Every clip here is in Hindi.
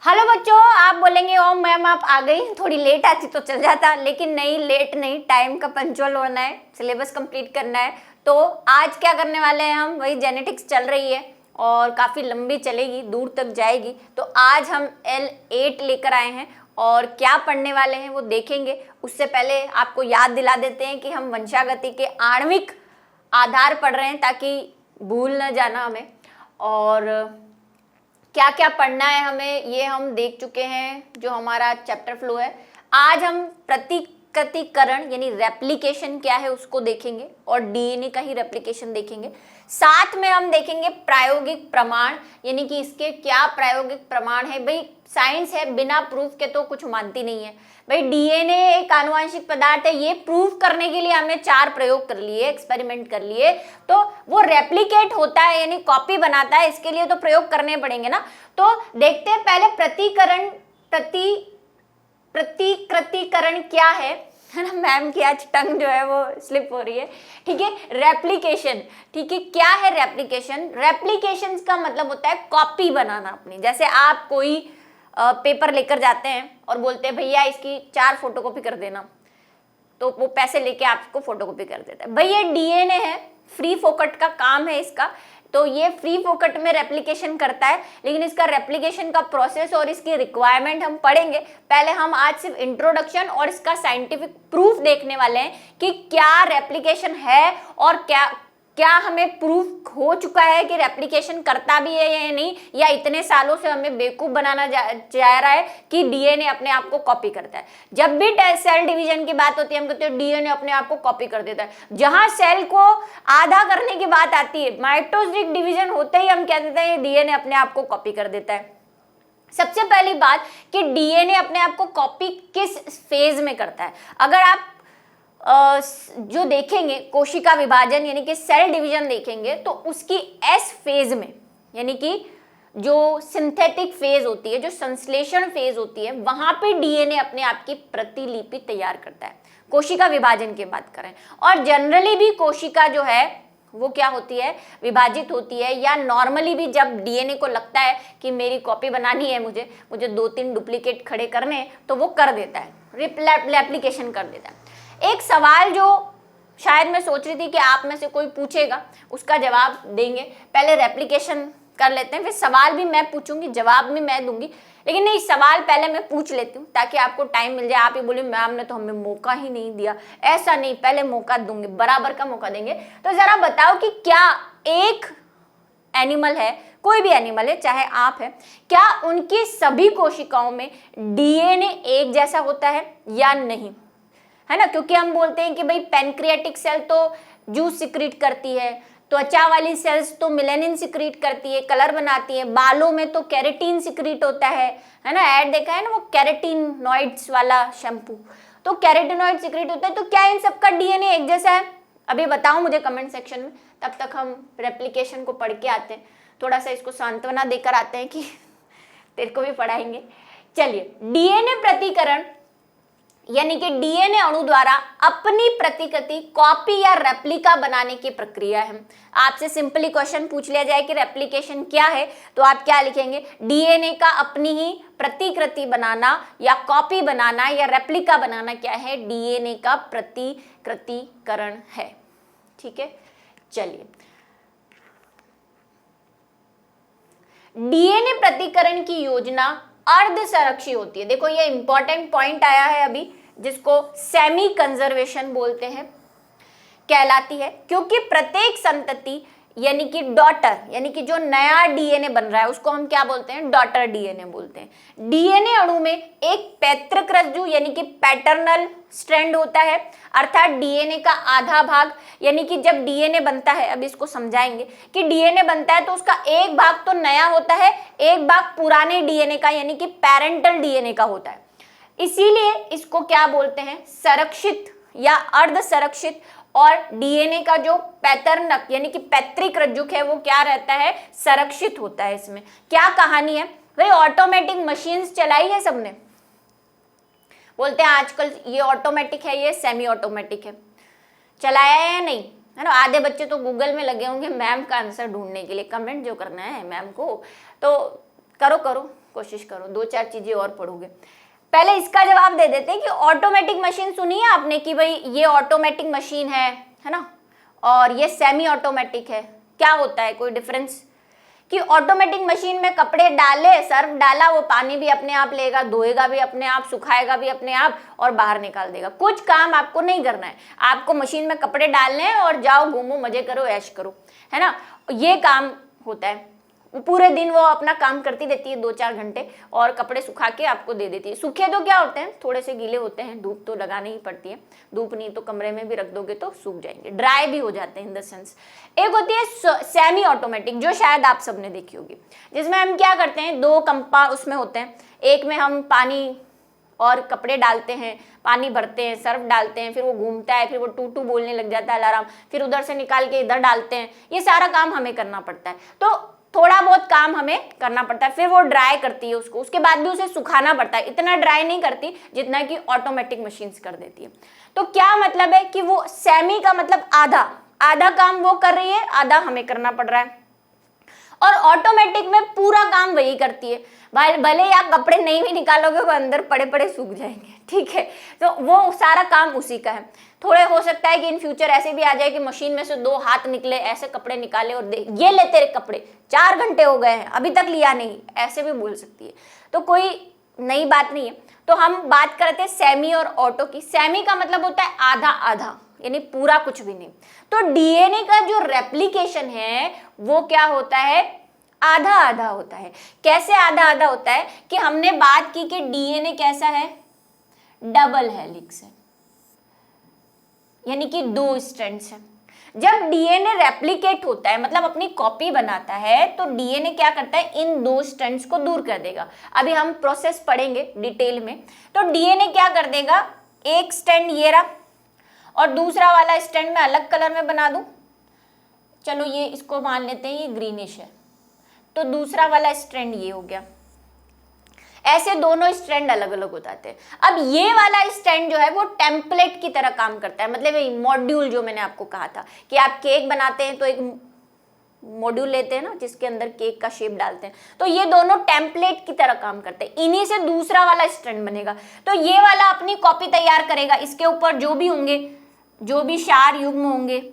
हेलो बच्चों, आप बोलेंगे ओ मैम आप आ गई, थोड़ी लेट आती तो चल जाता, लेकिन नहीं, लेट नहीं, टाइम का पंचुअल होना है, सिलेबस कंप्लीट करना है। तो आज क्या करने वाले हैं हम, वही जेनेटिक्स चल रही है और काफ़ी लंबी चलेगी, दूर तक जाएगी। तो आज हम L8 लेकर आए हैं और क्या पढ़ने वाले हैं वो देखेंगे। उससे पहले आपको याद दिला देते हैं कि हम वंशागति के आणविक आधार पढ़ रहे हैं ताकि भूल न जाना हमें। और क्या क्या पढ़ना है हमें ये हम देख चुके हैं, जो हमारा चैप्टर फ्लो है। आज हम प्रतिकृतिकरण यानी रेप्लिकेशन क्या है उसको देखेंगे और डीएनए का ही रेप्लिकेशन देखेंगे। साथ में हम देखेंगे प्रायोगिक प्रमाण, यानी कि इसके क्या प्रायोगिक प्रमाण है। भाई साइंस है, बिना प्रूफ के तो कुछ मानती नहीं है। भाई डीएनए एक आनुवंशिक पदार्थ है, ये प्रूव करने के लिए हमने 4 प्रयोग कर लिए, एक्सपेरिमेंट कर लिए। तो वो रेप्लिकेट होता है यानी कॉपी बनाता है, इसके लिए तो प्रयोग करने पड़ेंगे ना। तो देखते हैं पहले प्रतिकृतिकरण क्या है ना। मैम की आज टंग जो है वो स्लिप हो रही है। ठीक है, रेप्लिकेशन। ठीक है, क्या है रेप्लिकेशन? रेप्लिकेशन का मतलब होता है कॉपी बनाना अपनी। जैसे आप कोई पेपर लेकर जाते हैं और बोलते हैं भैया इसकी 4 फोटोकॉपी कर देना, तो वो पैसे लेके आपको फोटोकॉपी कर देता है। भाई ये डीएनए है, फ्री फोकट का काम है इसका, तो ये फ्री फोकट में रेप्लिकेशन करता है। लेकिन इसका रेप्लिकेशन का प्रोसेस और इसकी रिक्वायरमेंट हम पढ़ेंगे। पहले हम आज सिर्फ इंट्रोडक्शन और इसका साइंटिफिक प्रूफ देखने वाले हैं कि क्या रेप्लिकेशन है और क्या हमें प्रूफ हो चुका है कि रेप्लिकेशन करता भी है या नहीं, या इतने सालों से हमें बेवकूफ बनाना जा रहा है कि डीएनए अपने आप को कॉपी करता है। जब भी सेल डिवीजन की बात होती है हम कहते हैं डीएनए अपने आप को कॉपी कर देता है। जहां सेल को आधा करने की बात आती है, माइटोसिस डिवीजन होते ही हम कह देते हैं डीएनए अपने आप को कॉपी कर देता है। सबसे पहली बात कि डीएनए अपने आप को कॉपी किस फेज में करता है। अगर आप जो देखेंगे कोशिका विभाजन यानी कि सेल डिवीजन देखेंगे, तो उसकी एस फेज में यानी कि जो सिंथेटिक फेज होती है, जो संश्लेषण फेज होती है, वहां पे डीएनए अपने आप की प्रतिलिपि तैयार करता है। कोशिका विभाजन की बात करें, और जनरली भी कोशिका जो है वो क्या होती है, विभाजित होती है। या नॉर्मली भी जब डीएनए को लगता है कि मेरी कॉपी बनानी है, मुझे 2-3 डुप्लीकेट खड़े करने हैं, तो वो कर देता है, रेप्लिकेशन कर देता है। एक सवाल जो शायद मैं सोच रही थी कि आप में से कोई पूछेगा, उसका जवाब देंगे। पहले रेप्लिकेशन कर लेते हैं, फिर सवाल भी मैं पूछूंगी, जवाब भी मैं दूंगी। लेकिन नहीं, सवाल पहले मैं पूछ लेती हूँ ताकि आपको टाइम मिल जाए। आप ही बोले मैम ने तो हमें मौका ही नहीं दिया। ऐसा नहीं, पहले मौका दूंगी, बराबर का मौका देंगे। तो जरा बताओ कि क्या एक एनिमल है, कोई भी एनिमल है, चाहे आप है, क्या उनकी सभी कोशिकाओं में डीएनए एक जैसा होता है या नहीं, है ना। क्योंकि हम बोलते हैं कि भाई पैनक्रियाटिक सेल तो जूस सिक्रीट करती है, त्वचा वाली सेल्स तो मेलानिन सिक्रीट करती है, कलर बनाती है, बालों में तो कैरेटीन सिक्रीट होता है ना। ऐड देखा है ना वो कैरेटीनॉइड्स वाला शैम्पू, तो कैरेटीनॉइड सिक्रीट होता है। तो क्या इन सबका डीएनए एक जैसा है? अभी बताओ मुझे कमेंट सेक्शन में। तब तक हम रेप्लिकेशन को पढ़ के आते हैं, थोड़ा सा इसको सांत्वना देकर आते हैं कि तेरे को भी पढ़ाएंगे। चलिए, डीएनए प्रतिकरण यानी कि डीएनए अणु द्वारा अपनी प्रतिकृति, कॉपी या रेप्लिका बनाने की प्रक्रिया है। आपसे सिंपली क्वेश्चन पूछ लिया जाए कि रेप्लिकेशन क्या है, तो आप क्या लिखेंगे? डीएनए का अपनी ही प्रतिकृति बनाना या कॉपी बनाना या रेप्लिका बनाना क्या है? डीएनए का प्रतिकृतिकरण है। ठीक है, चलिए, डीएनए प्रतिकरण की योजना अर्ध संरक्षी होती है। देखो ये इंपॉर्टेंट पॉइंट आया है अभी, जिसको सेमी कंजर्वेशन बोलते हैं, कहलाती है। क्योंकि प्रत्येक संतति यानी कि डॉटर, यानी कि जो नया डीएनए बन रहा है उसको हम क्या बोलते हैं? डॉटर डीएनए बोलते हैं। डीएनए अणु में एक पैतृक रज्जु यानी कि पैटर्नल स्ट्रैंड होता है, अर्थात डीएनए का आधा भाग, यानी कि जब डीएनए बनता है, अब इसको समझाएंगे कि डीएनए बनता है तो उसका एक भाग तो नया होता है, एक भाग पुराने डीएनए का यानी कि पेरेंटल डीएनए का होता है। इसीलिए इसको क्या बोलते हैं? संरक्षित या अर्ध संरक्षित। और डीएनए का जो पैतर्नक यानी कि पैतृक रज्जुक है वो क्या रहता है? संरक्षित होता है। इसमें क्या कहानी है भाई? ऑटोमेटिक मशीन्स चलाई है सबने, बोलते हैं आजकल ये ऑटोमेटिक है, ये सेमी ऑटोमेटिक है, चलाया है या नहीं, है ना। आधे बच्चे तो गूगल में लगे होंगे मैम का आंसर ढूंढने के लिए, कमेंट जो करना है मैम को, तो करो कोशिश करो, 2-4 चीजें और पढ़ोगे। पहले इसका जवाब दे देते हैं कि ऑटोमेटिक मशीन सुनी है आपने कि भाई ये ऑटोमेटिक मशीन है ना, और ये सेमी ऑटोमेटिक है। क्या होता है, कोई डिफरेंस? कि ऑटोमेटिक मशीन में कपड़े डाले, सर्फ डाला, वो पानी भी अपने आप लेगा, धोएगा भी अपने आप, सुखाएगा भी अपने आप और बाहर निकाल देगा। कुछ काम आपको नहीं करना है, आपको मशीन में कपड़े डालने हैं और जाओ घूमो, मजे करो, ऐश करो, है ना, ये काम होता है। पूरे दिन वो अपना काम करती रहती है 2-4 घंटे और कपड़े सुखा के आपको दे देती है। सूखे तो क्या होते हैं, थोड़े से गीले होते हैं, धूप तो लगानी ही पड़ती है, धूप नहीं तो कमरे में भी रख दोगे तो सूख जाएंगे, ड्राई भी हो जाते हैं इन द सेंस। एक होती है सेमी ऑटोमेटिक, जो शायद आप सबने देखी होगी, जिसमें हम क्या करते हैं, 2 कंपा उसमें होते हैं, एक में हम पानी और कपड़े डालते हैं, पानी भरते हैं, सर्फ डालते हैं, फिर वो घूमता है, फिर वो टू टू बोलने लग जाता है अलार्म, फिर उधर से निकाल के इधर डालते हैं, ये सारा काम हमें करना पड़ता है। तो थोड़ा बहुत काम हमें करना पड़ता है, फिर वो ड्राई करती है उसको, उसके बाद भी उसे सुखाना पड़ता है, इतना ड्राई नहीं करती जितना कि ऑटोमेटिक मशीन्स कर देती है। तो क्या मतलब है कि वो सेमी का मतलब आधा काम वो कर रही है, आधा हमें करना पड़ रहा है, और ऑटोमेटिक में पूरा काम वही करती है। भाई भले ही आप कपड़े नहीं भी निकालोगे वो अंदर पड़े पड़े सूख जाएंगे, ठीक है, तो वो सारा काम उसी का है। थोड़े हो सकता है कि इन फ्यूचर ऐसे भी आ जाए कि मशीन में से 2 हाथ निकले, ऐसे कपड़े निकाले और दे, ये ले तेरे कपड़े, 4 घंटे हो गए हैं अभी तक लिया नहीं, ऐसे भी बोल सकती है। तो कोई नई बात नहीं है। तो हम बात करते हैं सेमी और ऑटो की। सेमी का मतलब होता है आधा, यानी पूरा कुछ भी नहीं। तो डीएनए का जो रेप्लिकेशन है वो क्या होता है, आधा होता है। कैसे आधा होता है कि हमने बात की कि डीएनए कैसा है, डबल हेलिक्स है, यानी कि 2 स्ट्रैंड्स है। जब डीएनए रेप्लिकेट होता है, मतलब अपनी कॉपी बनाता है, तो डीएनए क्या करता है, इन 2 स्ट्रैंड्स को दूर कर देगा। अभी हम प्रोसेस पढ़ेंगे डिटेल में। तो डीएनए क्या कर देगा, एक स्ट्रैंड ये रहा और दूसरा वाला स्ट्रैंड मैं अलग कलर में बना दूं, चलो ये इसको मान लेते हैं ये ग्रीनिश है, तो दूसरा वाला स्ट्रैंड ये हो गया। ऐसे दोनों स्ट्रैंड अलग अलग हो जाते हैं। अब ये वाला स्ट्रैंड जो है वो टेम्पलेट की तरह काम करता है, मतलब ये मॉड्यूल जो मैंने आपको कहा था कि आप केक बनाते हैं तो एक मॉड्यूल लेते हैं ना जिसके अंदर केक का शेप डालते हैं, तो ये दोनों टेम्पलेट की तरह काम करते हैं। इन्हीं से दूसरा वाला स्ट्रैंड बनेगा। तो ये वाला अपनी कॉपी तैयार करेगा, इसके ऊपर जो भी होंगे, जो भी क्षार युग्म होंगे,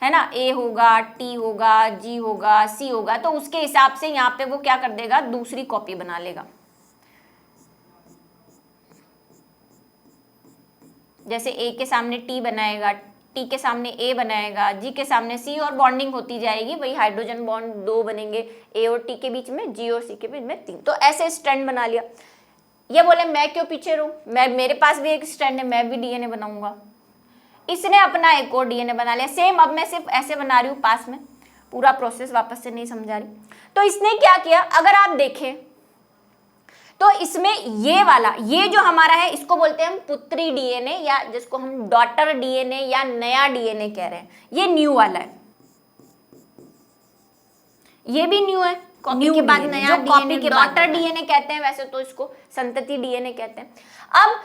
है ना, ए होगा, टी होगा, जी होगा, सी होगा, तो उसके हिसाब से यहाँ पे वो क्या कर देगा, दूसरी कॉपी बना लेगा। जैसे ए के सामने टी बनाएगा, टी के सामने ए बनाएगा, जी के सामने सी, और बॉन्डिंग होती जाएगी, वही हाइड्रोजन बॉन्ड 2 बनेंगे, ए और टी के बीच में, जी और सी के बीच में 3। तो ऐसे स्ट्रैंड बना लिया। ये बोले मैं क्यों पीछे रहूं, मेरे पास भी एक स्ट्रैंड है, मैं भी डीएनए बनाऊंगा। इसने अपना एक और डीएनए बना लिया, सेम। अब मैं सिर्फ ऐसे बना रही हूँ पास में, पूरा प्रोसेस वापस से नहीं समझा रही। तो इसने क्या किया, अगर आप देखें तो इसमें ये वाला, ये जो हमारा है इसको बोलते हैं हम पुत्री डीएनए, या जिसको हम डॉटर डीएनए या नया डीएनए कह रहे हैं। ये न्यू वाला है, ये भी न्यू है, कॉपी के बाद नया डीएनए, डॉटर डीएनए कहते हैं, वैसे तो इसको संतति डीएनए कहते हैं। अब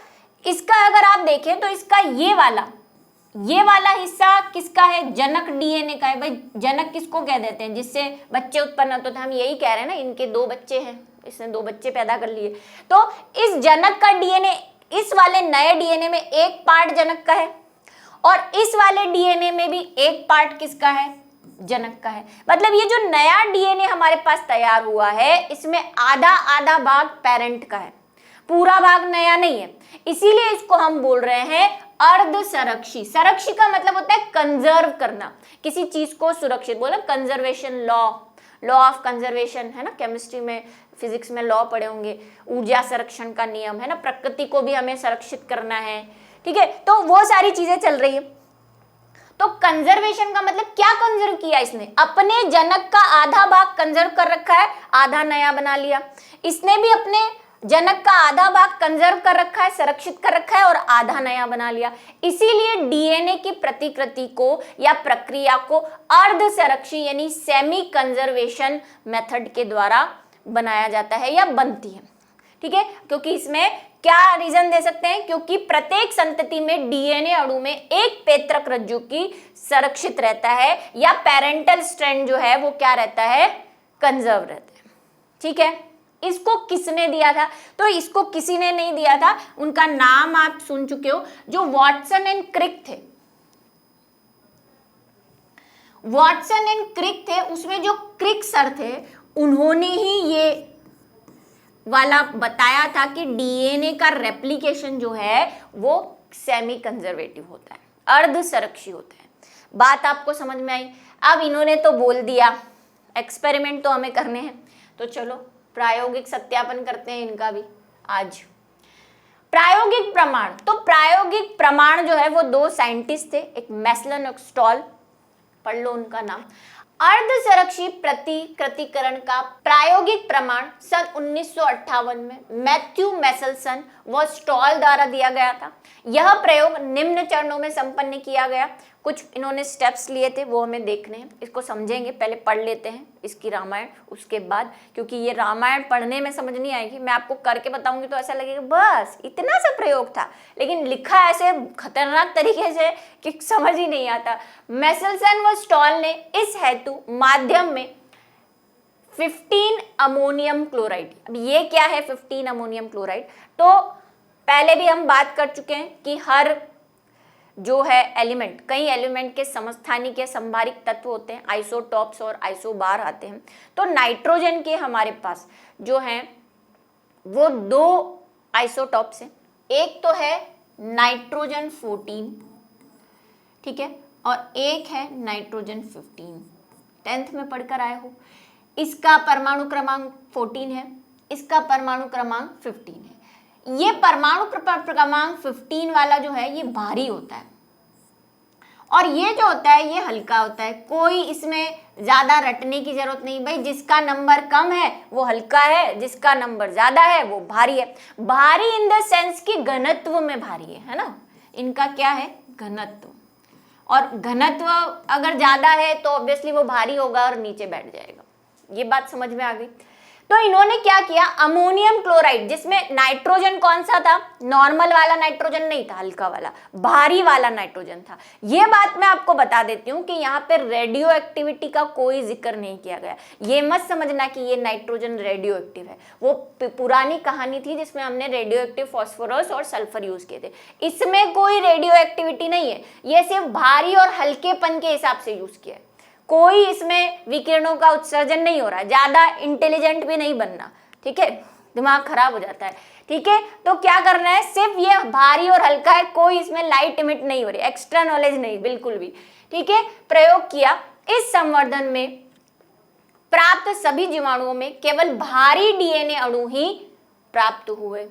इसका अगर आप देखें तो इसका ये वाला हिस्सा किसका है, जनक डीएनए का है। भाई जनक किसको कह देते हैं, जिससे बच्चे उत्पन्न होते हैं, हम यही कह रहे हैं ना, इनके 2 बच्चे हैं, इसने 2 बच्चे पैदा कर लिए। तो इस जनक का डीएनए, इस वाले नए डीएनए में एक पार्ट जनक का है, और इस वाले डीएनए में भी एक पार्ट किसका है, जनक का है। मतलब ये जो नया डीएनए हमारे पास तैयार हुआ है, इसमें आधा भाग पेरेंट का है, पूरा भाग नया नहीं है। इसीलिए इसको हम बोल रहे हैं अर्ध संरक्षी। संरक्षी का मतलब होता है कंजर्व करना, किसी चीज को सुरक्षित, बोला कंजर्वेशन, लॉ ऑफ कंजर्वेशन है ना, केमिस्ट्री में, फिजिक्स में लॉ पढ़े होंगे, ऊर्जा संरक्षण का नियम है ना, प्रकृति को भी हमें संरक्षित करना है, ठीक है। तो वो सारी चीजें चल रही है। तो कंजर्वेशन का मतलब क्या कंजर्व किया इसने, अपने जनक का आधा भाग कंजर्व कर रखा है, आधा नया बना लिया। इसने भी अपने जनक का आधा भाग कंजर्व कर रखा है, संरक्षित कर रखा है, और आधा नया बना लिया। इसीलिए डीएनए की प्रतिकृति को या प्रक्रिया को अर्ध संरक्षी यानी सेमी कंजर्वेशन मेथड के द्वारा बनाया जाता है या बनती है, ठीक है। क्योंकि इसमें क्या रीजन दे सकते हैं, क्योंकि प्रत्येक संतति में डीएनए अणु में एक पैतृक रज्जु की संरक्षित रहता है, या पेरेंटल स्ट्रैंड जो है वो क्या रहता है, कंजर्व रहता है, ठीक है, इसको किसने दिया था? तो इसको किसी ने नहीं दिया था, उनका नाम आप सुन चुके हो, जो वॉटसन एंड क्रिक थे। वॉटसन एंड क्रिक थे, उसमें जो क्रिक सर थे उन्होंने ही ये वाला बताया था कि डीएनए का रेप्लिकेशन जो है वो सेमी कंजर्वेटिव होता है, अर्ध संरक्षी होता है। बात आपको समझ में आई? अब इन्होंने तो बोल दिया, एक्सपेरिमेंट तो हमें करने हैं, तो चलो प्रायोगिक सत्यापन करते हैं इनका भी आज। प्रायोगिक प्रमाण, तो प्रायोगिक प्रमाण जो है वो दो साइंटिस्ट थे, एक मैसलन और स्टॉल, पढ़ लो उनका नाम। अर्धसंरक्षी प्रतिकृतिकरण का प्रायोगिक प्रमाण सन 1958 में मैथ्यू मैसलसन व स्टॉल द्वारा दिया गया था। यह प्रयोग निम्न चरणों में संपन्न किया गया। कुछ इन्होंने स्टेप्स लिए थे, वो हमें देखने हैं, इसको समझेंगे। पहले पढ़ लेते हैं इसकी रामायण, उसके बाद, क्योंकि ये रामायण पढ़ने में समझ नहीं आएगी, मैं आपको करके बताऊंगी तो ऐसा लगेगा बस इतना सा प्रयोग था, लेकिन लिखा ऐसे खतरनाक तरीके से कि समझ ही नहीं आता। मैसलसन व स्टॉल ने इस हेतु माध्यम में 15 अमोनियम क्लोराइड, अब ये क्या है 15 अमोनियम क्लोराइड? तो पहले भी हम बात कर चुके हैं कि हर जो है एलिमेंट, कई एलिमेंट के समस्थानिक या संभारिक तत्व होते हैं, आइसोटॉप्स और आइसोबार आते हैं। तो नाइट्रोजन के हमारे पास जो हैं वो दो आइसोटॉप्स हैं, एक तो है नाइट्रोजन 14, ठीक है, और एक है नाइट्रोजन 15, 10th में पढ़कर आए हो। इसका परमाणु क्रमांक 14 है, इसका परमाणु क्रमांक 15 है। ये परमाणु क्रमांक 15 वाला जो है ये भारी होता है और ये जो होता है ये हल्का होता है। कोई इसमें ज्यादा रटने की जरूरत नहीं भाई, जिसका नंबर कम है वो हल्का है, जिसका नंबर ज्यादा है वो भारी है। भारी इन द सेंस कि घनत्व में भारी है ना, इनका क्या है घनत्व, और घनत्व अगर ज्यादा है तो ऑब्वियसली वो भारी होगा और नीचे बैठ जाएगा। ये बात समझ में आ गई? तो इन्होंने क्या किया, अमोनियम क्लोराइड, जिसमें नाइट्रोजन कौन सा था, नॉर्मल वाला नाइट्रोजन नहीं था, हल्का वाला भारी वाला नाइट्रोजन था। ये बात मैं आपको बता देती हूँ कि यहाँ पे रेडियो एक्टिविटी का कोई जिक्र नहीं किया गया। ये मत समझना कि ये नाइट्रोजन रेडियो एक्टिव है, वो पुरानी कहानी थी जिसमें हमने रेडियो एक्टिव फॉस्फोरस और सल्फर यूज किए थे। इसमें कोई रेडियो एक्टिविटी नहीं है, ये सिर्फ भारी और हल्केपन के हिसाब से यूज किया है। कोई इसमें विकिरणों का उत्सर्जन नहीं हो रहा है, ज्यादा इंटेलिजेंट भी नहीं बनना, ठीक है, दिमाग खराब हो जाता है, ठीक है। तो क्या करना है, सिर्फ ये भारी और हल्का है, कोई इसमें लाइट इमिट नहीं हो रही, एक्स्ट्रा नॉलेज नहीं बिल्कुल भी, ठीक है। प्रयोग किया, इस संवर्धन में प्राप्त सभी जीवाणुओं में केवल भारी डीएनए अणु ही प्राप्त हुए।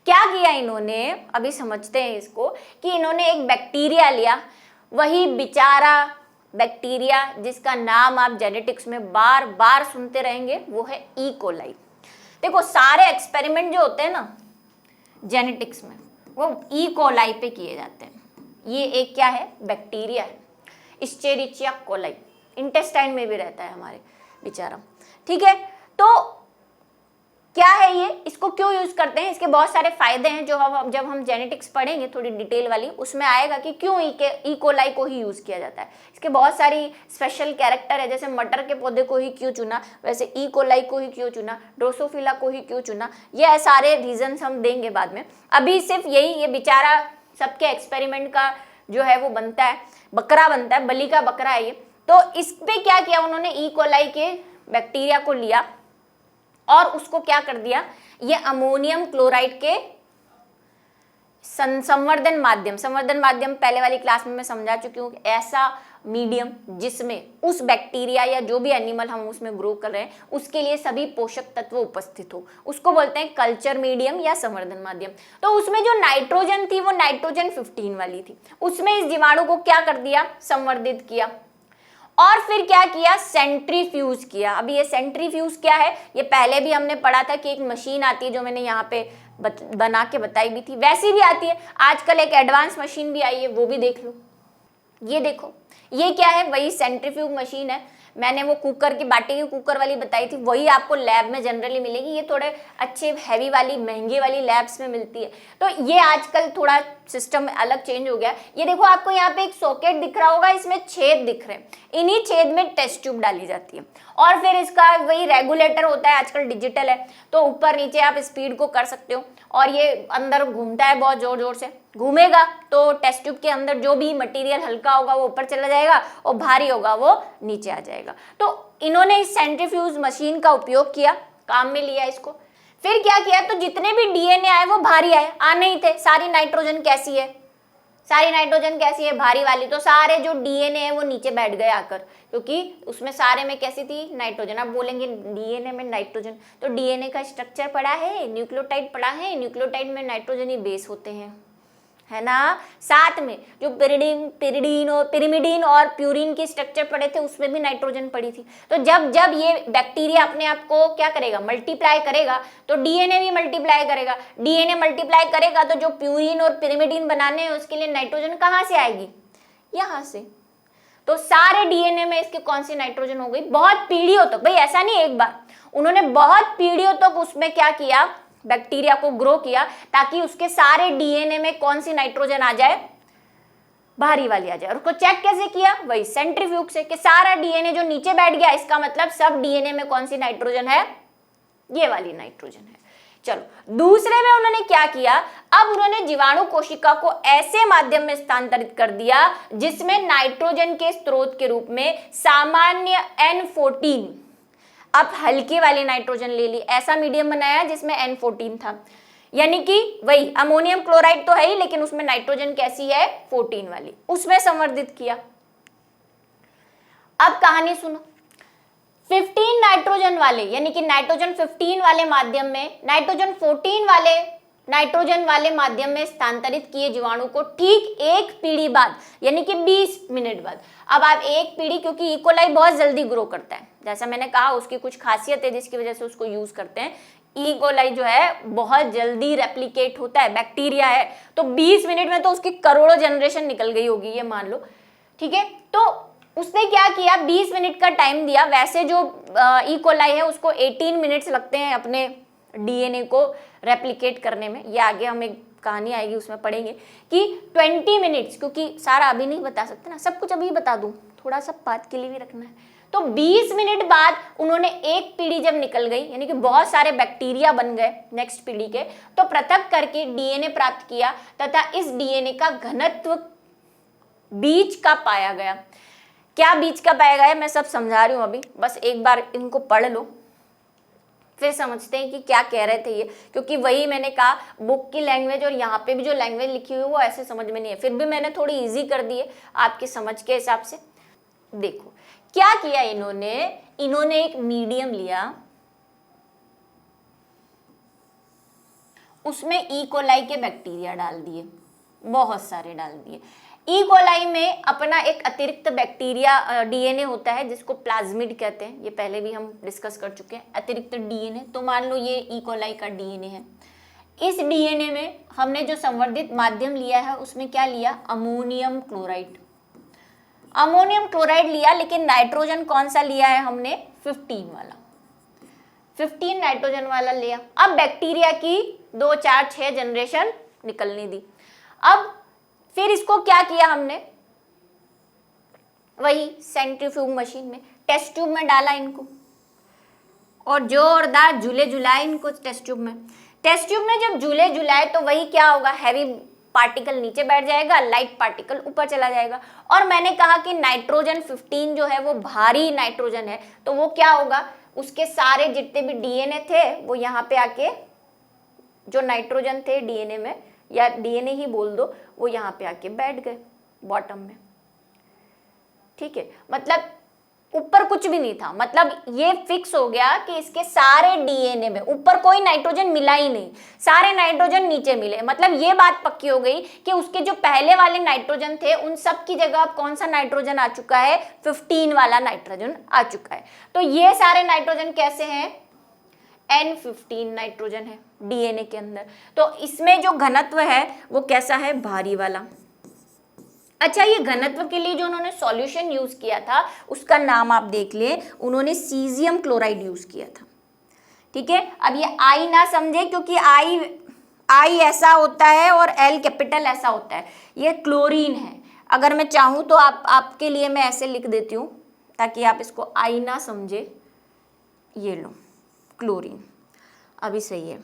क्या किया इन्होंने, अभी समझते हैं इसको, कि इन्होंने एक बैक्टीरिया लिया, वही बेचारा बैक्टीरिया जिसका नाम आप जेनेटिक्स में बार बार सुनते रहेंगे, वो है ई कोलाई। देखो सारे एक्सपेरिमेंट जो होते हैं ना जेनेटिक्स में, वो ई कोलाई पे किए जाते हैं। ये एक क्या है, बैक्टीरिया है, इस्चेरिचिया कोलाई, इंटेस्टाइन में भी रहता है हमारे बेचारा, ठीक है। तो क्या है ये, इसको क्यों यूज करते हैं, इसके बहुत सारे फायदे हैं जो हम जब हम जेनेटिक्स पढ़ेंगे थोड़ी डिटेल वाली, उसमें आएगा कि क्यों ई कोलाई को ही यूज किया जाता है। इसके बहुत सारी स्पेशल कैरेक्टर है, जैसे मटर के पौधे को ही क्यों चुना, वैसे ई कोलाई को ही क्यों चुना, ड्रोसोफिला को ही क्यों चुना, ये सारे रीजन हम देंगे बाद में। अभी सिर्फ यही, ये बेचारा सबके एक्सपेरिमेंट का जो है वो बनता है, बकरा बनता है, बलि का बकरा है ये। तो इस पे क्या किया उन्होंने, ई कोलाई के बैक्टीरिया को लिया और उसको क्या कर दिया, ये अमोनियम क्लोराइड के संवर्धन माध्यम पहले वाली क्लास में मैं समझा चुकी हूँ, ऐसा मीडियम जिसमें उस बैक्टीरिया या जो भी एनिमल हम उसमें ग्रो कर रहे हैं उसके लिए सभी पोषक तत्व उपस्थित हो, उसको बोलते हैं कल्चर मीडियम या संवर्धन माध्यम। तो उसमें जो नाइट्रोजन थी वो नाइट्रोजन 15 वाली थी, उसमें इस जीवाणु को क्या कर दिया, संवर्धित किया और फिर क्या किया, सेंट्रीफ्यूज किया। अब ये सेंट्रीफ्यूज क्या है, ये पहले भी हमने पढ़ा था कि एक मशीन आती है जो मैंने यहाँ पे बना के बताई भी थी, वैसी भी आती है। आजकल एक एडवांस मशीन भी आई है, वो भी देख लो। ये देखो, ये क्या है, वही सेंट्रीफ्यूज मशीन है। मैंने वो कुकर की, बाटी की कुकर वाली बताई थी, वही आपको लैब में जनरली मिलेगी। ये थोड़े अच्छे हैवी वाली, महंगे वाली लैब्स में मिलती है। तो ये आजकल थोड़ा सिस्टम अलग चेंज हो गया। ये देखो आपको यहाँ पे एक सॉकेट दिख रहा होगा, इसमें छेद दिख रहे हैं, इन्हीं छेद में टेस्ट ट्यूब डाली जाती है और फिर इसका वही रेगुलेटर होता है, आजकल डिजिटल है तो ऊपर नीचे आप स्पीड को कर सकते हो और ये अंदर घूमता है, बहुत जोर जोर से घूमेगा तो टेस्ट ट्यूब के अंदर जो भी मटेरियल हल्का होगा वो ऊपर चला जाएगा और भारी होगा वो नीचे आ जाएगा। तो इन्होंने इस सेंट्रीफ्यूज मशीन का उपयोग किया, काम में लिया इसको। फिर क्या किया, तो जितने भी डीएनए आए वो भारी आए, आने ही थे। सारी नाइट्रोजन कैसी है, सारी नाइट्रोजन कैसी है, भारी वाली। तो सारे जो डीएनए है वो नीचे बैठ गए आकर, क्योंकि उसमें सारे में कैसी थी, नाइट्रोजन। आप बोलेंगे डीएनए में नाइट्रोजन, तो डीएनए का स्ट्रक्चर पढ़ा है, न्यूक्लियोटाइड पढ़ा है, न्यूक्लियोटाइड में नाइट्रोजन ही बेस होते हैं, है ना। साथ में जो पिरिमिडीन और प्यूरिन की स्ट्रक्चर पढ़े थे उसमें भी नाइट्रोजन पड़ी थी। तो जब जब ये बैक्टीरिया अपने आप को क्या करेगा, मल्टीप्लाई करेगा, तो डीएनए भी मल्टीप्लाई करेगा। डीएनए मल्टीप्लाई करेगा तो जो प्यूरिन और पिरिमिडीन बनाने हैं उसके लिए नाइट्रोजन कहाँ से आएगी, यहाँ से। तो सारे डीएनए में इसकी कौन सी नाइट्रोजन हो गई, बहुत पीढ़ियों तक, भाई ऐसा नहीं एक बार, उन्होंने बहुत पीढ़ियों तक उसमें क्या किया, बैक्टीरिया को ग्रो किया ताकि उसके सारे डीएनए में कौन सी नाइट्रोजन आ जाए, भारी वाली आ जाए। और उसको चेक कैसे किया, वही सेंट्रीफ्यूज से, कि सारा डीएनए जो नीचे बैठ गया, इसका मतलब सब डीएनए में कौन सी नाइट्रोजन है, ये वाली नाइट्रोजन है। चलो दूसरे में उन्होंने क्या किया, अब उन्होंने जीवाणु कोशिका को ऐसे माध्यम में स्थानांतरित कर दिया जिसमें नाइट्रोजन के स्रोत के रूप में सामान्य N14, अब हल्की वाली नाइट्रोजन ले ली, ऐसा मीडियम बनाया जिसमें N14 था, यानी कि वही अमोनियम क्लोराइड तो है ही लेकिन उसमें नाइट्रोजन कैसी है, 14 वाली, उसमें संवर्धित किया। अब कहानी सुनो, 15 नाइट्रोजन वाले, यानी कि नाइट्रोजन 15 वाले माध्यम में नाइट्रोजन 14 वाले माध्यम में स्थानांतरित किए जीवाणु को ठीक एक पीढ़ी बाद, यानी कि 20 मिनट बाद। अब आप एक पीढ़ी, क्योंकि इकोलाई बहुत जल्दी ग्रो करता है, जैसा मैंने कहा उसकी कुछ खासियत है जिसकी वजह से उसको यूज करते हैं। इकोलाई जो है बहुत जल्दी रेप्लिकेट होता है, बैक्टीरिया है, तो 20 मिनट में तो उसकी करोड़ों जनरेशन निकल गई होगी, ये मान लो, ठीक है। तो उसने क्या किया, 20 मिनट का टाइम दिया। वैसे जो इकोलाई है उसको 18 मिनट्स लगते हैं अपने डीएनए को रेप्लिकेट करने में, ये आगे हम एक कहानी आएगी उसमें पढ़ेंगे कि 20 मिनट्स, क्योंकि सारा अभी नहीं बता सकते ना, सब कुछ अभी बता दूं, थोड़ा सा बात के लिए भी रखना है। तो 20 मिनट बाद उन्होंने एक पीढ़ी जब निकल गई, यानी कि बहुत सारे बैक्टीरिया बन गए नेक्स्ट पीढ़ी के, तो पृथक करके डीएनए प्राप्त किया तथा इस डीएनए का घनत्व बीज का पाया गया। क्या बीज का पाया गया, मैं सब समझा रही हूं अभी, बस एक बार इनको पढ़ लो फिर समझते हैं कि क्या कह रहे थे ये, क्योंकि वही मैंने कहा बुक की लैंग्वेज और यहाँ पे भी जो लैंग्वेज लिखी हुई है वो ऐसे समझ में नहीं है, फिर भी मैंने थोड़ी इजी कर दी है आपकी समझ के हिसाब से। देखो क्या किया इन्होंने एक मीडियम लिया, उसमें इकोलाई के बैक्टीरिया डाल दिए, बहुत सारे डाल दिए। इकोलाई में अपना एक अतिरिक्त बैक्टीरिया डीएनए होता है जिसको प्लाज्मिड कहते हैं, ये पहले भी हम डिस्कस कर चुके हैं, अतिरिक्त डीएनए। तो मान लो ये इकोलाई का डीएनए है, इस डीएनए में हमने जो संवर्धित माध्यम लिया है उसमें क्या लिया, अमोनियम क्लोराइड। अमोनियम क्लोराइड लिया, लेकिन नाइट्रोजन कौन सा लिया है हमने, 15 वाला, 15 नाइट्रोजन वाला लिया। अब बैक्टीरिया की 2, 4, 6 जनरेशन निकलने दी। अब फिर इसको क्या किया हमने, वही सेंट्रीफ्यूज मशीन में टेस्ट ट्यूब में डाला इनको और जोरदार झूलाए इनको टेस्ट ट्यूब में। टेस्ट ट्यूब में जब झूलाए तो वही क्या होगा, हैवी पार्टिकल नीचे बैठ जाएगा, लाइट पार्टिकल ऊपर चला जाएगा। और मैंने कहा कि नाइट्रोजन 15 जो है वो भारी नाइट्रोजन है, तो वो क्या होगा, उसके सारे जितने भी डीएनए थे वो यहाँ पे आके, जो नाइट्रोजन थे डीएनए में, या डीएनए ही बोल दो, वो यहाँ पे आके बैठ गए बॉटम में, ठीक है। मतलब ऊपर कुछ भी नहीं था, मतलब ये फिक्स हो गया कि इसके सारे डीएनए में ऊपर कोई नाइट्रोजन मिला ही नहीं, सारे नाइट्रोजन नीचे मिले। मतलब ये बात पक्की हो गई कि उसके जो पहले वाले नाइट्रोजन थे उन सब की जगह अब कौन सा नाइट्रोजन आ चुका है, 15 वाला नाइट्रोजन आ चुका है। तो ये सारे नाइट्रोजन कैसे हैं, N15 नाइट्रोजन है डीएनए के अंदर। तो इसमें जो घनत्व है वो कैसा है, भारी वाला, अच्छा, ये घनत्व के लिए जो उन्होंने सॉल्यूशन यूज किया था उसका नाम आप देख ले, उन्होंने सीजियम क्लोराइड यूज किया था। ठीक है, अब ये आई ना समझे क्योंकि आई ऐसा होता है और एल कैपिटल ऐसा होता है, ये क्लोरीन है। अगर मैं चाहूं तो आपके लिए मैं ऐसे लिख देती हूं ताकि आप इसको आई ना समझे। ये लो क्लोरीन, अभी सही है।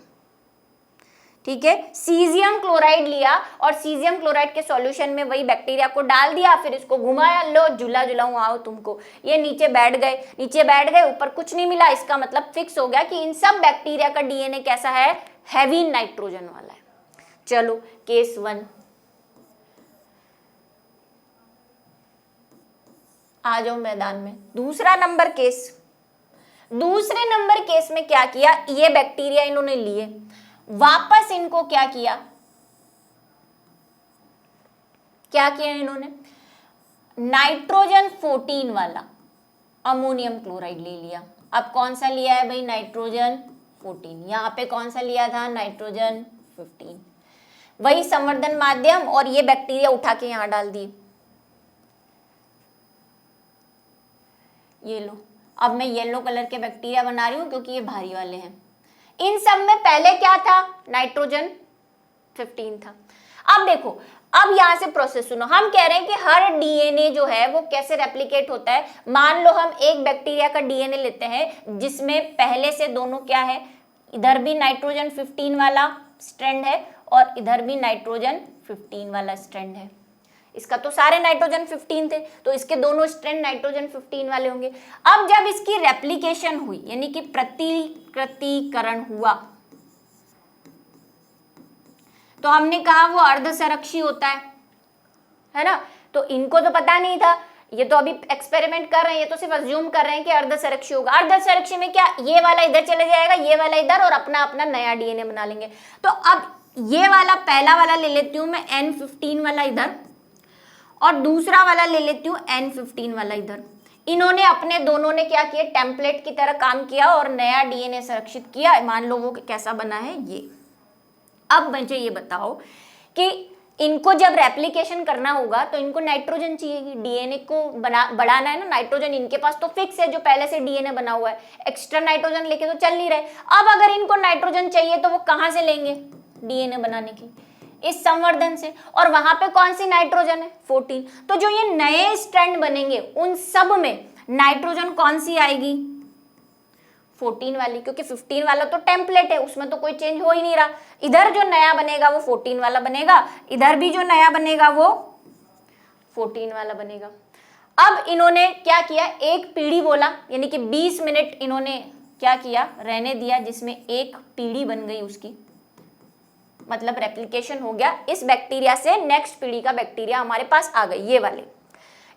ठीक है, सीजियम क्लोराइड लिया और सीजियम क्लोराइड के सॉल्यूशन में वही बैक्टीरिया को डाल दिया, फिर इसको घुमाया, लो झूला झुलाऊं आओ तुमको। ये नीचे बैठ गए, ऊपर कुछ नहीं मिला, इसका मतलब फिक्स हो गया कि इन सब बैक्टीरिया का डीएनए कैसा है, हैवी नाइट्रोजन वाला है। चलो केस 1 आ जाओ मैदान में। दूसरे नंबर केस में क्या किया, ये बैक्टीरिया इन्होंने लिए, वापस इनको क्या किया इन्होंने, नाइट्रोजन 14 वाला अमोनियम क्लोराइड ले लिया। अब कौन सा लिया है भाई, नाइट्रोजन 14। यहां पे कौन सा लिया था, नाइट्रोजन 15। वही संवर्धन माध्यम, और ये बैक्टीरिया उठा के यहां डाल दिए। ये लो, अब मैं येलो कलर के बैक्टीरिया बना रही हूं क्योंकि ये भारी वाले हैं। इन सब में पहले क्या था, नाइट्रोजन 15 था। अब देखो, अब यहां से प्रोसेस सुनो, हम कह रहे हैं कि हर डीएनए जो है वो कैसे रेप्लिकेट होता है। मान लो हम एक बैक्टीरिया का डीएनए लेते हैं जिसमें पहले से दोनों क्या है, इधर भी नाइट्रोजन 15 वाला स्ट्रैंड है और इधर भी नाइट्रोजन 15 वाला स्ट्रैंड है। इसका तो सारे नाइट्रोजन 15 थे, तो इसके दोनों स्ट्रैंड नाइट्रोजन 15 वाले होंगे। अब जब इसकी रेप्लिकेशन हुई, यानी कि प्रतिकृतिकरण हुआ, तो हमने कहा वो अर्धसरक्षी होता है ना। तो इनको तो पता नहीं था, ये तो अभी एक्सपेरिमेंट कर रहे हैं, ये तो सिर्फ अज्यूम कर रहे हैं कि अर्धसरक्षी होगा। अर्धसरक्षी में क्या, ये वाला इधर चले जाएगा, ये वाला इधर, और अपना अपना नया डीएनए बना लेंगे। तो अब ये वाला पहला वाला ले लेती हूं मैं, N15 वाला इधर, और दूसरा वाला ले लेती हूँ N15 वाला इधर। इन्होंने अपने दोनों ने क्या किया, टेम्पलेट की तरह काम किया और नया डीएनए संरक्षित किया। मान लो वो कैसा बना है ये। अब मुझे ये बताओ कि इनको जब रेप्लिकेशन करना होगा तो इनको नाइट्रोजन चाहिए, डीएनए को बढ़ाना है ना। नाइट्रोजन इनके पास तो फिक्स है, जो पहले से डीएनए बना हुआ है, एक्स्ट्रा नाइट्रोजन लेके तो चल नहीं रहे। अब अगर इनको नाइट्रोजन चाहिए तो वो कहां से लेंगे डीएनए बनाने की, इस संवर्धन से। और वहां पे कौन सी नाइट्रोजन है, 14। तो जो ये नए स्ट्रैंड बनेंगे उन सब में नाइट्रोजन कौन सी आएगी, 14 वाली, क्योंकि 15 वाला तो टेम्पलेट है, उसमें तो कोई चेंज हो ही नहीं रहा। इधर जो नया बनेगा वो 14 वाला बनेगा, इधर भी जो नया बनेगा वो 14 वाला बनेगा। अब इन्होंने क्या किया, एक पीढ़ी बोला, यानी कि 20 मिनट इन्होंने क्या किया, रहने दिया, जिसमें एक पीढ़ी बन गई उसकी, मतलब रेप्लिकेशन हो गया। इस बैक्टीरिया से नेक्स्ट पीढ़ी का बैक्टीरिया हमारे पास आ गई, ये वाले।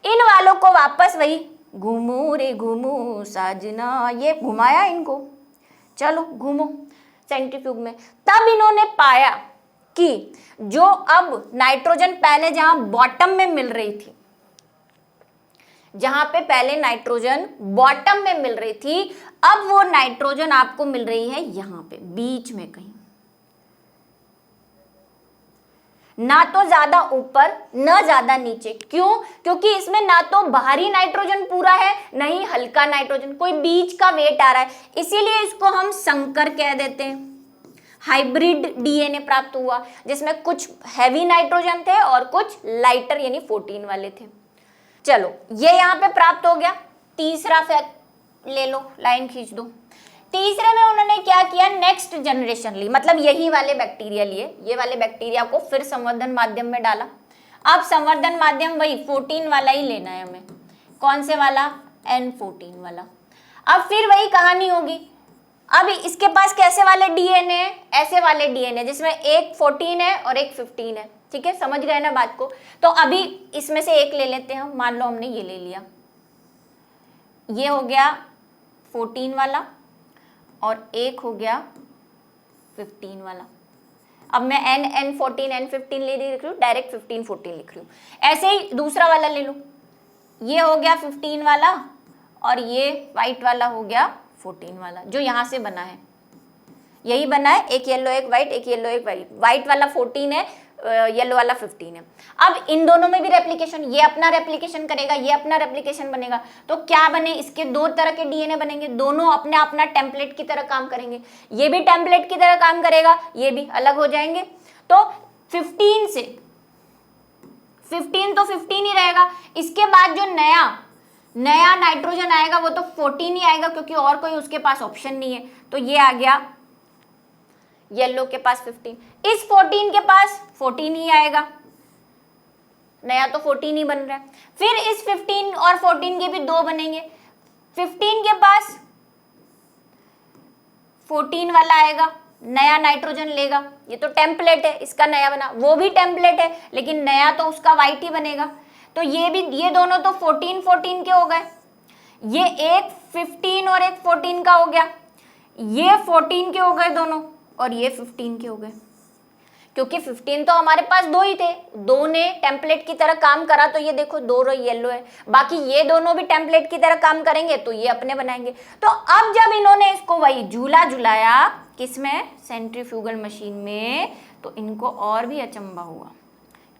इन वालों को वापस वही घूमो रे घूमो साजना, ये घुमाया इनको, चलो घूमो सेंट्रीफ्यूग में। तब इन्होंने पाया कि जो अब नाइट्रोजन पहले जहां बॉटम में मिल रही थी, जहां पे पहले नाइट्रोजन बॉटम में मिल रही थी, अब वो नाइट्रोजन आपको मिल रही है यहां पे बीच में कहीं, ना तो ज्यादा ऊपर ना ज्यादा नीचे। क्यों, क्योंकि इसमें ना तो बाहरी नाइट्रोजन पूरा है, ना ही हल्का नाइट्रोजन, कोई बीच का वेट आ रहा है। इसीलिए इसको हम संकर कह देते हैं। हाइब्रिड डीएनए प्राप्त हुआ जिसमें कुछ हैवी नाइट्रोजन थे और कुछ लाइटर यानी 14 वाले थे। चलो ये यहां पे प्राप्त हो गया। तीसरा फैक्ट ले लो, लाइन खींच दो। तीसरे में उन्होंने क्या किया, नेक्स्ट जनरेशन ली, मतलब यही वाले बैक्टीरिया लिए, ये वाले बैक्टीरिया को फिर संवर्धन माध्यम में डाला। अब संवर्धन माध्यम वही 14 वाला ही लेना है हमें। कौन से वाला, N14 वाला। अब फिर वही कहानी होगी। अब इसके पास कैसे वाले डीएनए है, ऐसे वाले डीएनए जिसमें एक 14 है और एक 15 है। ठीक है, समझ गए ना बात को। तो अभी इसमें से एक ले लेते हैं हम। मान लो हमने ये ले लिया, ये हो गया 14 वाला और एक हो गया 15 वाला। अब मैं N14 N15 ले लिख रही हूँ, डायरेक्ट 15 14 लिख रही हूँ। ऐसे ही दूसरा वाला ले लो, ये हो गया 15 वाला और ये वाइट वाला हो गया 14 वाला, जो यहाँ से बना है। यही बना है, एक येलो एक वाइट, एक येलो एक वाइट। वाइट वाला 14 है, येलो वाला 15 है। अब इन दोनों में भी रेप्लिकेशन, ये अपना रेप्लिकेशन करेगा, ये अपना रेप्लिकेशन बनेगा, तो क्या बने, इसके दो तरह के डीएनए बनेंगे, दोनों अपने अपना टेम्पलेट की तरह काम करेंगे। ये भी टेम्पलेट की तरह काम करेगा, ये भी अलग हो जाएंगे। तो 15 से 15 तो 15 ही रहेगा। इसके बाद जो नया नाइट्रोजन आएगा वो तो 14 ही आएगा, क्योंकि और कोई उसके पास ऑप्शन नहीं है। तो ये आ गया येलो के पास 15, इस 14 के पास 14 ही आएगा, नया तो 14 ही बन रहा है। फिर इस 15 और 14 के भी दो बनेंगे, 15 के पास 14 वाला आएगा, नया नाइट्रोजन लेगा, ये तो टेम्पलेट है, इसका नया बना, वो भी टेम्पलेट है लेकिन नया तो उसका वाइट ही बनेगा। तो ये दोनों तो 14 के हो गए, ये एक 15 और एक 14 का हो गया, ये 14 के हो गए दोनों और ये 15 के हो गए, क्योंकि 15 तो हमारे पास दो ही थे, दो ने टेम्पलेट की तरह काम करा, तो ये देखो दो येलो है, बाकी ये दोनों भी टेम्पलेट की तरह काम करेंगे तो ये अपने बनाएंगे। तो अब जब इन्होंने इसको वही झूलाया किसमें, सेंट्रीफ्यूगल मशीन में, तो इनको और भी अचंभा हुआ।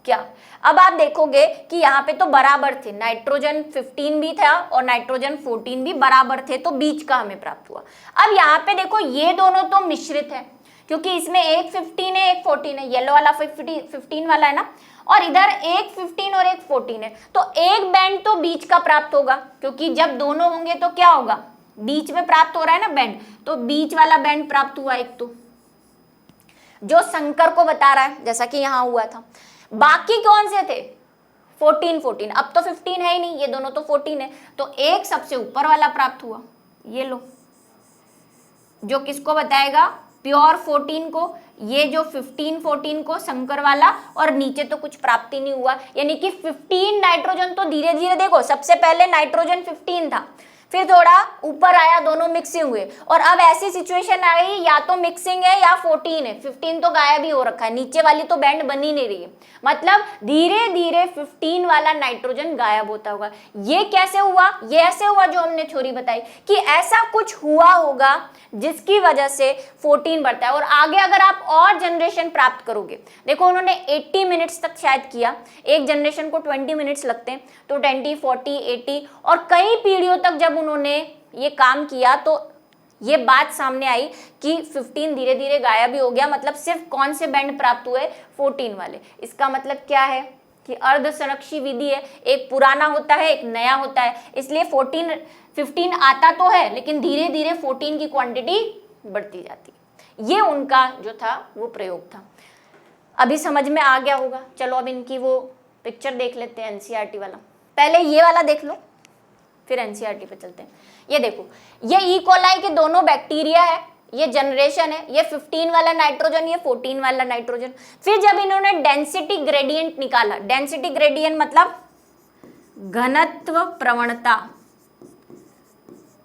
क्या, अब आप देखोगे कि यहाँ पे तो बराबर थे, नाइट्रोजन 15 भी था और नाइट्रोजन 14 भी बराबर थे, तो बीच का हमें प्राप्त हुआ। अब यहाँ पे देखो ये दोनों तो मिश्रित है, क्योंकि इसमें एक 15 है एक 14 है, येलो वाला 15 वाला है ना, और इधर एक 15 और एक 14 है, तो एक बैंड तो बीच का प्राप्त होगा, क्योंकि जब दोनों होंगे तो क्या होगा, बीच में प्राप्त हो रहा है ना बैंड, तो बीच वाला बैंड प्राप्त हुआ एक, तो जो शंकर को बता रहा है, जैसा कि यहाँ हुआ था। बाकी कौन से थे, 14, अब तो 15 है ही नहीं, ये दोनों तो 14 है, तो एक सबसे ऊपर वाला प्राप्त हुआ, ये लो, जो किसको बताएगा, प्योर 14 को, ये जो 15-14 को शंकर वाला, और नीचे तो कुछ प्राप्त ही नहीं हुआ, यानी कि 15 नाइट्रोजन तो धीरे धीरे, देखो सबसे पहले नाइट्रोजन 15 था, फिर थोड़ा ऊपर आया, दोनों मिक्सिंग हुए, और अब ऐसी सिचुएशन आई या तो मिक्सिंग है या 14 है, 15 तो गायब ही हो रखा है, नीचे वाली तो बैंड बन ही नहीं रही है, मतलब धीरे धीरे 15 वाला नाइट्रोजन गायब होता होगा। ये कैसे हुआ, ये ऐसे हुआ जो हमने थ्योरी बताई कि ऐसा कुछ हुआ होगा जिसकी वजह से 14 बढ़ता है। और आगे अगर आप और जनरेशन प्राप्त करोगे, देखो उन्होंने 80 मिनट्स तक शायद किया, एक जनरेशन को 20 मिनट्स लगते हैं, तो 20, 40, 80 और कई पीढ़ियों तक जब उन्होंने ये काम किया, तो ये बात सामने आई कि 15 धीरे धीरे गायब ही हो गया, मतलब सिर्फ कौन से बैंड प्राप्त हुए, 14 वाले। इसका मतलब क्या है कि अर्ध संरक्षी विधि है, एक पुराना होता है एक नया होता है, इसलिए 15 आता तो है लेकिन धीरे धीरे 14 की क्वांटिटी बढ़ती जाती है। ये उनका जो था वो प्रयोग था। अभी समझ में आ गया होगा। चलो अब इनकी वो पिक्चर देख लेते हैं, एनसीईआरटी वाला। पहले ये वाला देख लो, फिर एनसीईआरटी पे चलते हैं। ये देखो, ये ई कोलाई के दोनों बैक्टीरिया है, ये जनरेशन है, ये 15 वाला नाइट्रोजन, ये 14 वाला नाइट्रोजन। फिर जब इन्होंने डेंसिटी ग्रेडियंट निकाला, डेंसिटी ग्रेडियंट मतलब घनत्व प्रवणता,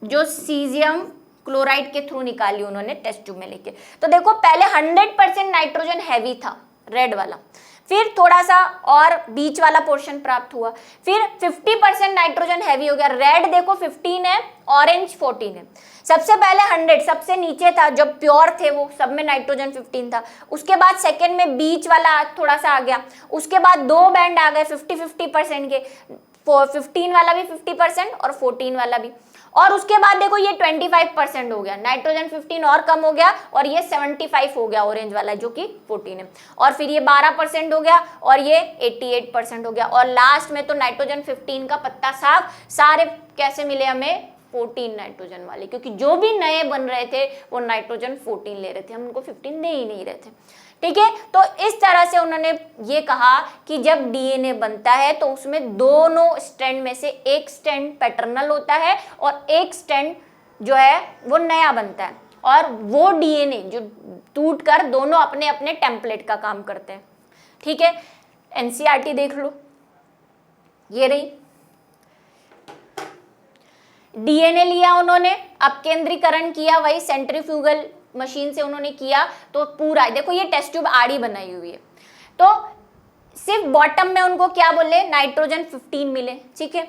जो सीजियम क्लोराइड के थ्रू निकाली उन्होंने टेस्ट ट्यूब में लेके। तो देखो पहले 100% नाइट्रोजन हैवी था, रेड वाला, फिर थोड़ा सा और बीच वाला पोर्शन प्राप्त हुआ, फिर 50% नाइट्रोजन हैवी हो गया। रेड देखो 15 है, ऑरेंज 14 है। सबसे पहले 100 सबसे नीचे था, जब प्योर थे वो सब में नाइट्रोजन 15 था। उसके बाद सेकंड में बीच वाला थोड़ा सा आ गया, उसके बाद दो बैंड आ गए 50-50% के, 15 वाला भी 50% और 14 वाला भी। और उसके बाद देखो ये 25% हो गया, नाइट्रोजन 15 और कम हो गया और ये 75 हो गया ऑरेंज वाला जो कि 14 है। और फिर ये 12% हो गया और ये 88% हो गया। और लास्ट में तो नाइट्रोजन 15 का पत्ता साफ, सारे कैसे मिले हमें, 14 नाइट्रोजन वाले, क्योंकि जो भी नए बन रहे थे वो नाइट्रोजन 14 ले रहे थे, हम उनको 15 दे ही नहीं रहे थे। ठीक है, तो इस तरह से उन्होंने ये कहा कि जब डीएनए बनता है तो उसमें दोनों स्ट्रैंड में से एक स्ट्रैंड पैटर्नल होता है और एक स्ट्रैंड जो है वो नया बनता है, और वो डीएनए जो टूटकर दोनों अपने अपने टेम्पलेट का काम करते हैं। ठीक है, एनसीईआरटी देख लो, ये रही डीएनए लिया उन्होंने, अपकेंद्रीकरण किया, वही सेंट्रीफ्यूगल मशीन से उन्होंने किया, तो पूरा देखो ये टेस्ट ट्यूब आड़ी बनाई हुई है, तो सिर्फ बॉटम में उनको क्या बोले, नाइट्रोजन 15 मिले। ठीक है,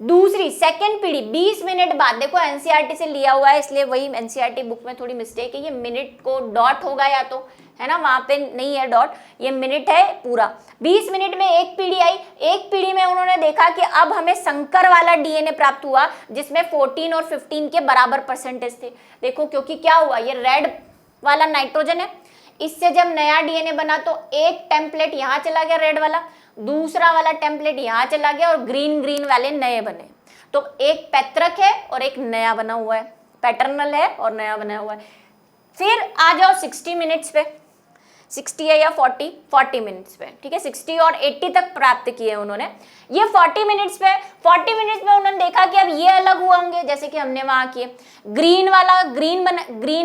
दूसरी सेकंड पीढ़ी 20 मिनट बाद, देखो एनसीईआरटी से लिया हुआ है इसलिए वही एनसीईआरटी बुक में थोड़ी मिस्टेक है, ये मिनट को डॉट होगा या तो, है ना, वहां पे नहीं है डॉट, ये मिनट है पूरा। 20 मिनट में एक पीढ़ी आई, एक पीढ़ी में उन्होंने देखा कि अब हमें संकर वाला डीएनए प्राप्त हुआ जिसमें 14 और 15 के बराबर परसेंटेज थे। देखो क्योंकि क्या हुआ, ये रेड वाला नाइट्रोजन है, इससे जब नया डीएनए बना तो एक टेम्पलेट यहाँ चला गया रेड वाला, दूसरा वाला टेम्पलेट यहाँ चला गया और ग्रीन ग्रीन वाले नए बने। तो एक पैतृक है और एक नया बना हुआ है, पैटर्नल है और नया बना हुआ है। फिर आ जाओ 60 मिनट्स पे, 60 है या 40 मिनट्स पे, ठीक है, 60 और 80 तक प्राप्त किए उन्होंने। ये 40 मिनट्स पे उन्होंने देखा कि अब ये अलग हुए होंगे, जैसे कि हमने वहां किए, ग्रीन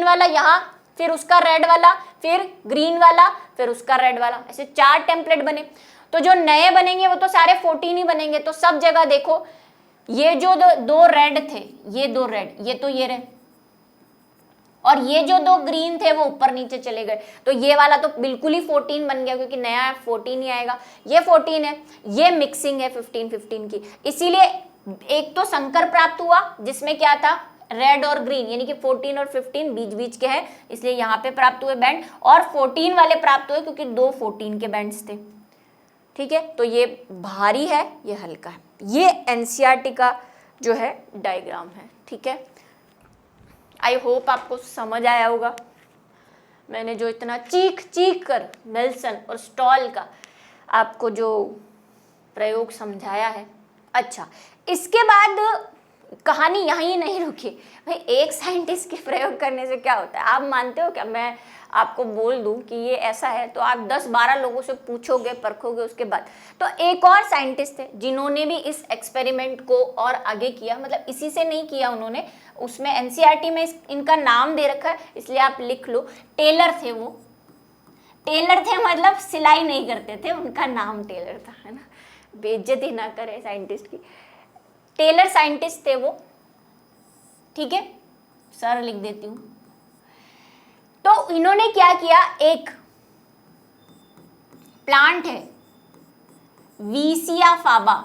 वाला यहाँ, फिर उसका रेड वाला, फिर ग्रीन वाला, फिर उसका रेड वाला, ऐसे 4 टेम्पलेट बने। तो जो नए बनेंगे वो तो सारे 14 ही बनेंगे। तो सब जगह देखो ये जो दो रेड थे, ये 2 रेड, ये तो ये रहे, और ये जो 2 ग्रीन थे वो ऊपर नीचे चले गए। तो ये वाला तो बिल्कुल ही 14 बन गया क्योंकि नया 14 ही आएगा, ये 14 है, ये मिक्सिंग है 15 की, इसीलिए एक तो संकर प्राप्त हुआ जिसमें क्या था, रेड और ग्रीन, यानी कि 14 और 15 बीच बीच के हैं, इसलिए यहाँ पे प्राप्त हुए बैंड, और 14 वाले प्राप्त हुए क्योंकि 2 14 के बैंड्स थे, ठीक है। तो ये भारी है, ये हल्का है। ये एनसीईआरटी का जो है डायग्राम है, ठीक है। आई होप आपको समझ आया होगा। मैंने जो इतना चीख कर नेल्सन और स्टॉल का आपको जो प्रयोग समझाया है। अच्छा, इसके बाद कहानी यहीं नहीं रुकी भाई, एक साइंटिस्ट के प्रयोग करने से क्या होता है आप मानते हो क्या? मैं आपको बोल दूं कि ये ऐसा है तो आप 10-12 लोगों से पूछोगे, परखोगे उसके बाद। तो एक और साइंटिस्ट थे जिन्होंने भी इस एक्सपेरिमेंट को और आगे किया, मतलब इसी से नहीं किया उन्होंने, उसमें एनसीईआरटी में इनका नाम दे रखा है इसलिए आप लिख लो। टेलर थे वो, टेलर थे मतलब सिलाई नहीं करते थे, उनका नाम टेलर था, है ना, बेइज्जती ना करे साइंटिस्ट की। टेलर साइंटिस्ट थे वो, ठीक है, सर लिख देती हूं। तो इन्होंने क्या किया, एक प्लांट है वीसिया फाबा,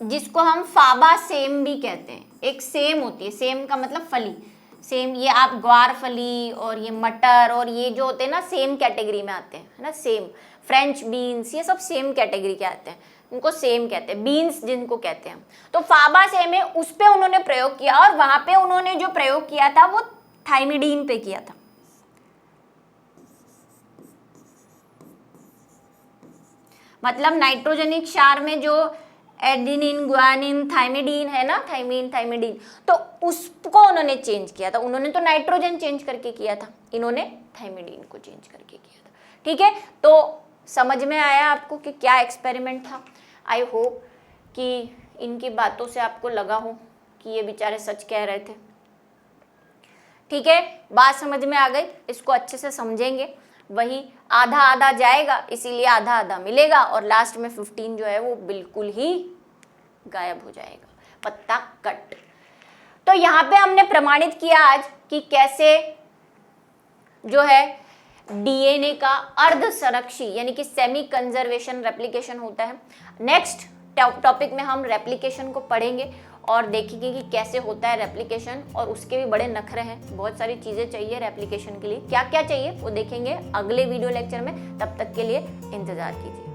जिसको हम फाबा सेम भी कहते हैं। एक सेम होती है, सेम का मतलब फली, सेम, ये आप ग्वार फली और ये मटर और ये जो होते हैं ना सेम कैटेगरी में आते हैं, है ना, सेम, फ्रेंच बीन्स, ये सब सेम कैटेगरी के आते हैं, उनको सेम कहते हैं, बीन्स जिनको कहते हैं। तो फाबा सेम है, उस पे उन्होंने प्रयोग किया और वहां पे उन्होंने जो प्रयोग किया था वो थाइमिडीन पे किया था। मतलब नाइट्रोजनिक क्षार में जो एडेनिन, ग्वानिन, थाइमिडीन है ना, थाइमिडीन, तो उसको उन्होंने चेंज किया था। उन्होंने तो नाइट्रोजन चेंज करके किया था, इन्होंने थाइमिडीन को चेंज करके किया था, ठीक है। तो समझ में आया आपको कि क्या एक्सपेरिमेंट था। आई होप कि इनकी बातों से आपको लगा हो कि ये बेचारे सच कह रहे थे, ठीक है। बात समझ में आ गई, इसको अच्छे से समझेंगे, वही आधा आधा जाएगा इसीलिए आधा आधा मिलेगा, और लास्ट में 15 जो है वो बिल्कुल ही गायब हो जाएगा, पत्ता कट। तो यहाँ पे हमने प्रमाणित किया आज कि कैसे जो है डीएनए का अर्ध संरक्षी यानी कि सेमी कंजर्वेशन रेप्लिकेशन होता है। नेक्स्ट टॉपिक में हम रेप्लिकेशन को पढ़ेंगे और देखेंगे कि कैसे होता है रेप्लिकेशन, और उसके भी बड़े नखरे हैं, बहुत सारी चीज़ें चाहिए रेप्लिकेशन के लिए, क्या क्या चाहिए वो देखेंगे अगले वीडियो लेक्चर में। तब तक के लिए इंतज़ार कीजिए।